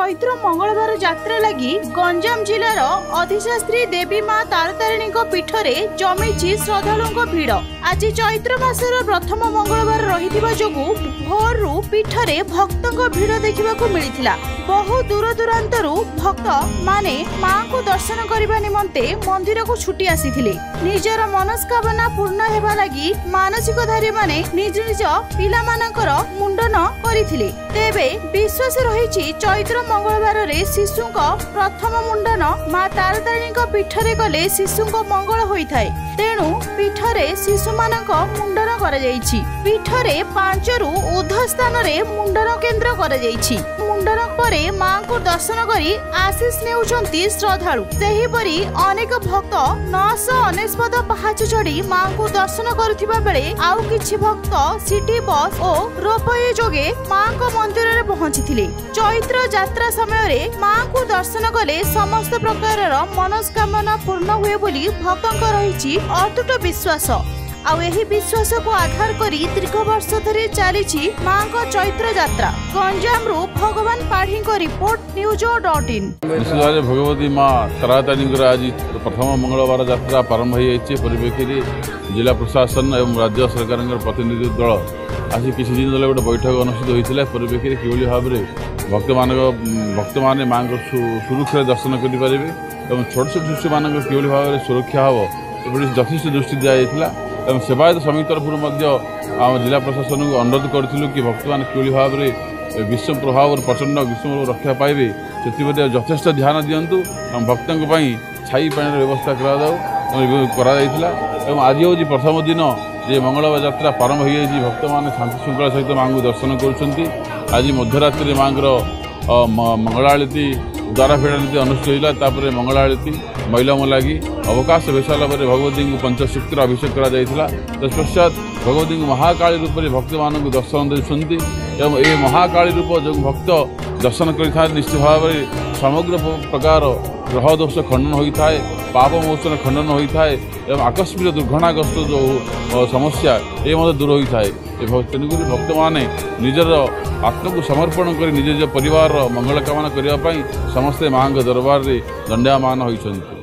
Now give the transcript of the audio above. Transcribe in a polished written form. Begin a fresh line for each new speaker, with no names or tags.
चैत्र मंगलवार यात्रा लगी गंजाम जिलार अधिशास्त्री देवी मां तारतारिणी पीठरे जमी श्रद्धालुओं भीड़। आज चैत्र मासर प्रथम मंगलवार रही जोगु भोरु पीठरे भक्तों भीड़ देखा मिलता। बहु दूर दूरांतरु भक्त माने मां को दर्शन करने निमंते मंदिर को छुटी आसीथिले। निजर मनस्कामना पूर्ण हेबा लगी मानसिकधारी माने निज निज पिला मानकर मुंडन करिथिले। तेबे विश्वास रही चैत्र मंगलवार रे शिशु प्रथम मुंडन मां तारतारिणी पीठरे गले शिशु मंगल होइथाय। तेणु पीठरे शिशु मानक मुंडन कर जाइछि। पीठरे 5 रु ऊर्ध्व स्थान रे मुंडन केन्द्र कर जाइछि। मुंडन परे मां को दर्शन करी आशीष नेउछंती श्रद्धालु। सेहिपरि अनेक भक्त 999 पहाच चढ़ी मां को दर्शन करुथिबा बेले आउ किछि भक्त सिटी बस और रोपवे जोगे मां को मंदिर रे पहुंचीथिले। चैत्र यात्रा समय रे मां को दर्शन कले समस्त प्रकार मनस्कामना पूर्ण हुए बोली भक्तों रही अतुट विश्वास। आउ एही विश्वास को आधार करी दीर्घ वर्ष धरि चली मां को चैत्र यात्रा। गंजाम रु भगवान पाढ़ी को रिपोर्ट news.in।
भगवती मां तारतारिणी आज प्रथम मंगलवार यात्रा प्रारंभ हो परिप्रेक्षी जिला प्रशासन एवं राज्य सरकार प्रतिनिधि दल आज किसी दिन तले गोटे बैठक अनुष्ठित होता। परिप्रेक्षी किभली भाव में भक्त मैंने मां को सुरक्षा दर्शन करेंगे और छोट छोट शिशु मान किभली भाव में सुरक्षा हम ये यथेष दृष्टि दिखाई और सेवायत समिति तरफ आम जिला प्रशासन को अनुरोध करूँ कि भक्त मैंने किभली भाव में विषम प्रभाव और प्रचंड ग्रीष्म रक्षा पाइबे से यथेष ध्यान दिंतु। भक्तों छाई पानी व्यवस्था कर आज हूँ प्रथम दिन जे मंगलवार यात्रा प्रारंभ हो भक्त मैंने शांति श्रृंखला सहित मां को दर्शन कर। आज मध्यरात्रि मां मंगलाआरती द्वारा फेड़ा नीति अनुष्ठित होता। मंगला आरती महिला लगी अवकाश हो सारा भगवती को पंचशक्तिर अभिषेक कर तत्पश्चात भगवती को महाकाली रूप में भक्त मान दर्शन देते। ये महाकाली रूप जो भक्त दर्शन कर निश्चित भाव में समग्र प्रकार ग्रह दोष खंडन होता है, पाप मोचन खंडन होता है एवं आकस्मिक दुर्घटनाग्रस्त जो समस्या ये दूर होता है। तेणुक भक्त मैंने निजर आत्मा को समर्पण कर निज परिवार मंगल कामना करने समस्ते मां दरबार में दंडायमान होइछन्ति।